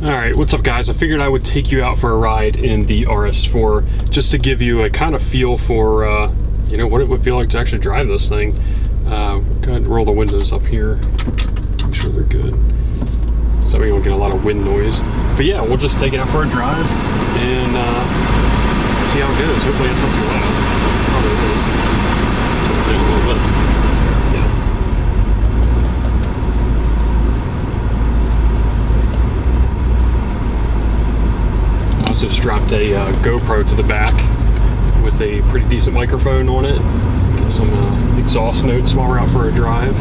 Alright, what's up guys? I figured I would take you out for a ride in the RS4 just to give you a kind of feel for, you know, what it would feel like to actually drive this thing. Go ahead and roll the windows up here, make sure they're good, so we don't get a lot of wind noise. But yeah, we'll just take it out for a drive and see how it goes. Hopefully it's not too loud. Probably is. A little bit. Yeah. Also strapped a GoPro to the back with a pretty decent microphone on it. Get some exhaust notes while we're out for a drive.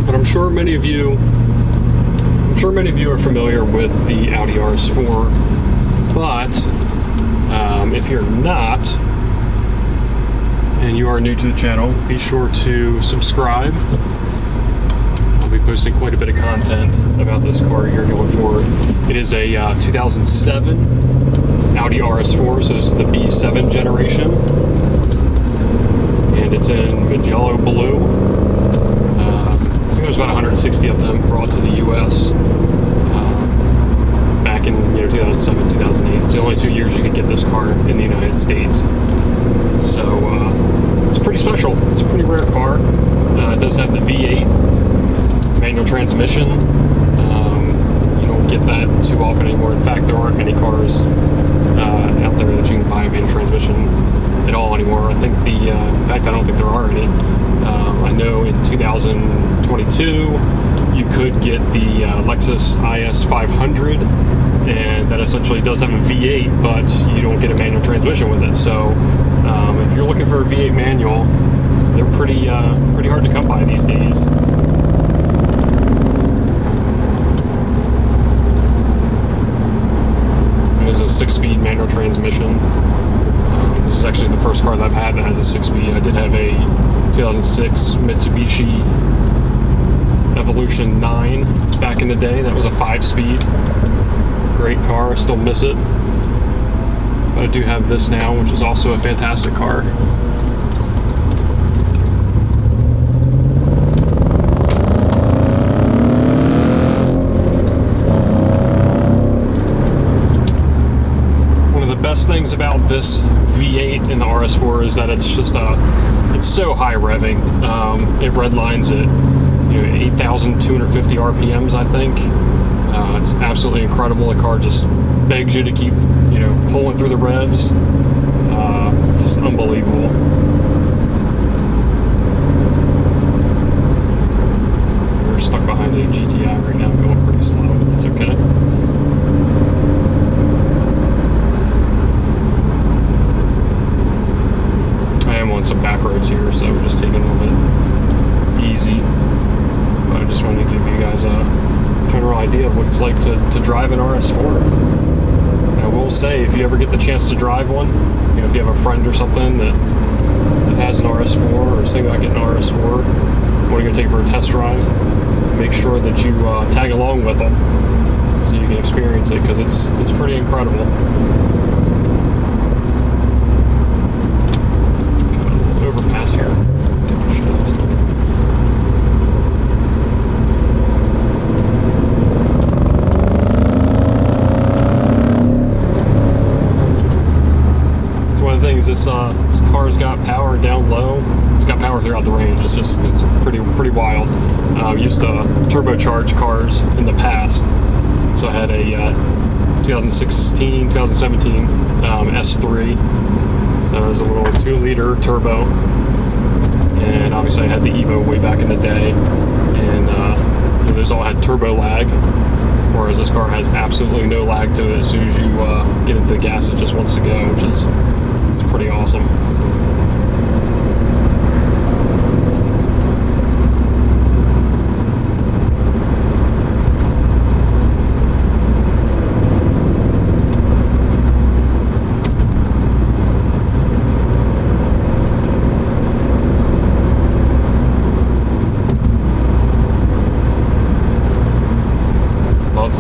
I'm sure many of you are familiar with the Audi RS4, but if you're not, and you are new to the channel, be sure to subscribe. I'll be posting quite a bit of content about this car here going forward. It is a 2007 Audi RS4, so this is the B7 generation, and it's in Magella Blue. There's about 160 of them brought to the U.S. Back in 2007, 2008. It's the only 2 years you could get this car in the United States. So it's pretty special. It's a pretty rare car. It does have the V8 manual transmission. You don't get that too often anymore. In fact, there aren't many cars out there that you can buy a manual transmission at all anymore. I think in fact, I don't think there are any. I know in 2022 you could get the Lexus IS 500, and that essentially does have a V8, but you don't get a manual transmission with it. So if you're looking for a V8 manual, they're pretty hard to come by these days. It is a 6-speed manual transmission. This is actually the first car that I've had that has a 6-speed. I did have a 2006 Mitsubishi Evolution 9 back in the day. That was a 5-speed. Great car, I still miss it. But I do have this now, which is also a fantastic car. One of the best things about this V8 in the RS4 is that it's just it's so high revving. It redlines at 8,250 RPMs, I think. It's absolutely incredible. The car just begs you to keep pulling through the revs. Just unbelievable. We're stuck behind a GTI right now, going pretty slow, but that's okay. On some back roads here, so we're just taking a little bit easy. But I just wanted to give you guys a general idea of what it's like to drive an RS4. And I will say, if you ever get the chance to drive one, if you have a friend or something that has an RS4 or is thinking about getting an RS4, or you're going to take for a test drive, make sure that you tag along with them so you can experience it, because it's pretty incredible. Overpass here. Take a shift. It's one of the things. This car's got power down low. It's got power throughout the range. It's pretty wild. Used to turbocharge cars in the past. So I had a 2016, 2017 S3. So it was a little 2-liter turbo, and obviously I had the Evo way back in the day, and those all had turbo lag, whereas this car has absolutely no lag to it. As soon as you get into the gas, it just wants to go, which is pretty awesome.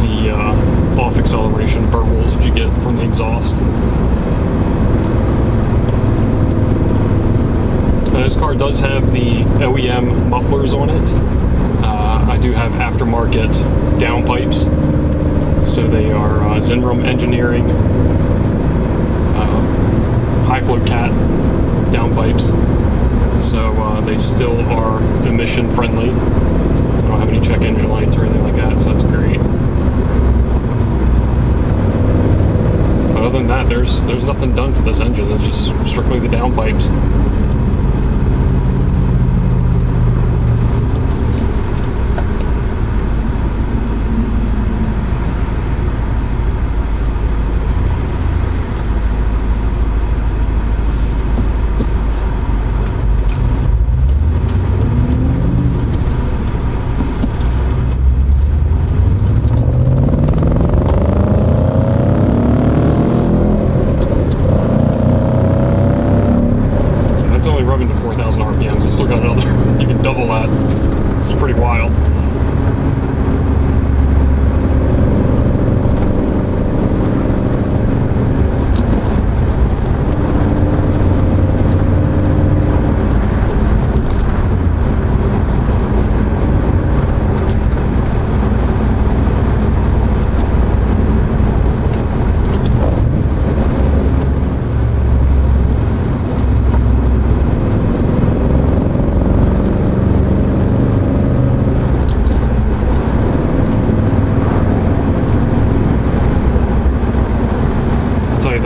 the off acceleration burbles that you get from the exhaust. This car does have the OEM mufflers on it. I do have aftermarket downpipes, so they are Zenrum Engineering high flow cat downpipes, so they still are emission friendly. I don't have any check engine lights or anything like that, so that's great. But other than that, there's nothing done to this engine. It's just strictly the downpipes.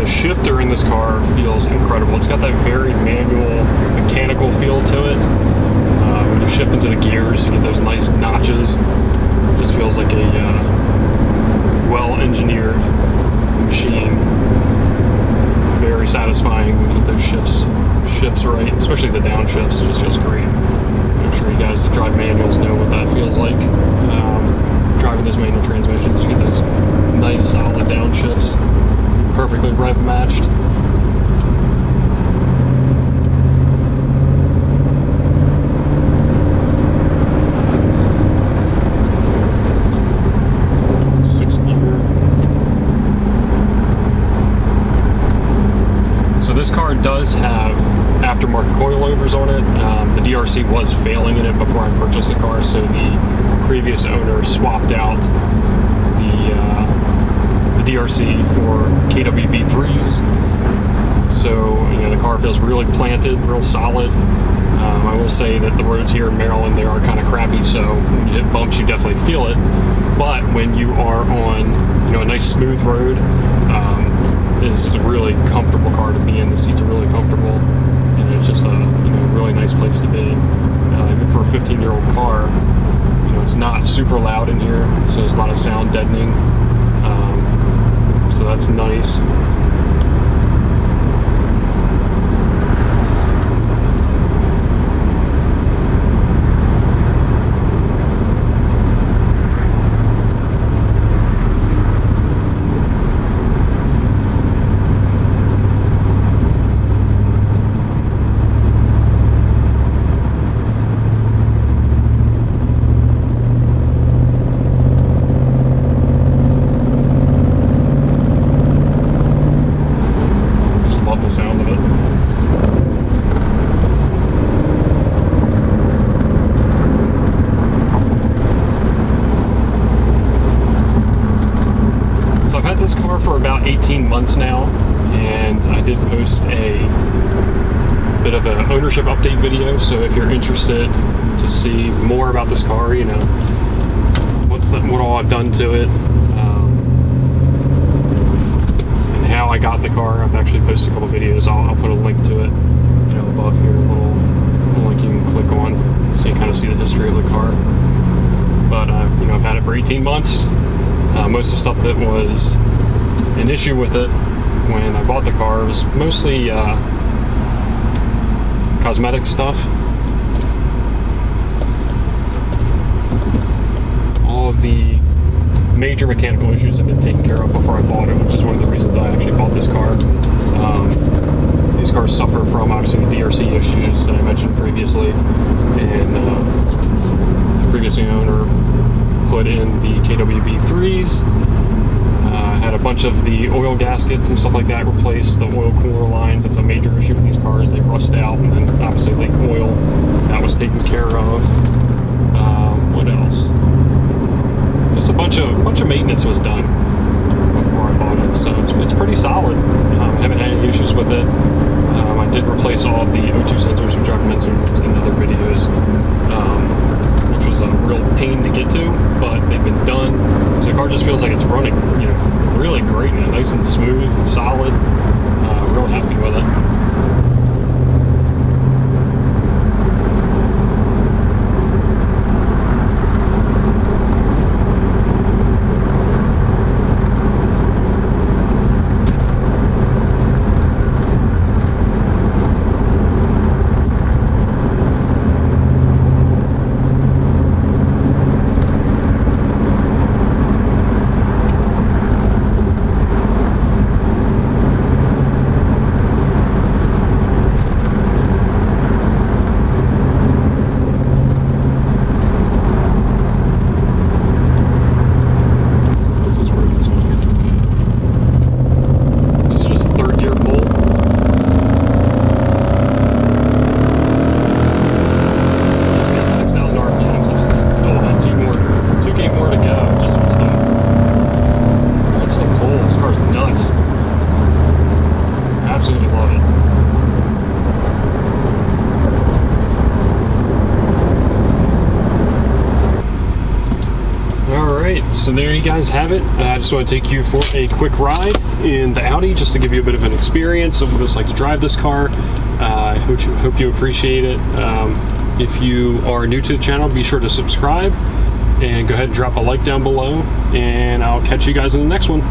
Shifter in this car feels incredible. It's got that very manual, mechanical feel to it. When you shift into the gears, you get those nice notches. It just feels like a well-engineered machine. Very satisfying when you get those shifts right, especially the downshifts. It just feels great. I'm sure you guys that drive manuals know what that feels like. Driving those manual transmissions, you get those nice, solid downshifts. Perfectly rev matched. So this car does have aftermarket coilovers on it. The DRC was failing in it before I purchased the car, so the previous owner swapped out the DRC for KWV3s. So, you know, the car feels really planted, real solid. I will say that the roads here in Maryland, they are kind of crappy, so when you hit bumps, you definitely feel it. But when you are on, you know, a nice smooth road, this is a really comfortable car to be in. The seats are really comfortable, and it's just a, you know, really nice place to be. Even for a 15-year-old car, you know, it's not super loud in here, so there's a lot of sound deadening. So that's nice. For about 18 months now, and I did post a bit of an ownership update video, so if you're interested to see more about this car, you know, what all I've done to it, and how I got the car, I've actually posted a couple videos. I'll put a link to it, you know, above here, a little link you can click on so you kind of see the history of the car. But you know, I've had it for 18 months. Most of the stuff that was an issue with it when I bought the car was mostly cosmetic stuff. All of the major mechanical issues have been taken care of before I bought it, which is one of the reasons I actually bought this car. These cars suffer from obviously the DRC issues that I mentioned previously, and the previous owner put in the KWB3s. Had a bunch of the oil gaskets and stuff like that replaced, the oil cooler lines. It's a major issue with these cars. They rust out, and then obviously leak oil. That was taken care of. What else? Just a bunch of maintenance was done before I bought it, so it's pretty solid. Haven't had any issues with it. I did replace all of the O2 sensors, which I've mentioned in other videos, which was a real pain to get to, but they've been done. So the car just feels like it's running, really great, nice and smooth, solid. Real happy with it. So there you guys have it. I just want to take you for a quick ride in the Audi just to give you a bit of an experience of what it's like to drive this car. I hope you appreciate it. If you are new to the channel, be sure to subscribe and go ahead and drop a like down below, and I'll catch you guys in the next one.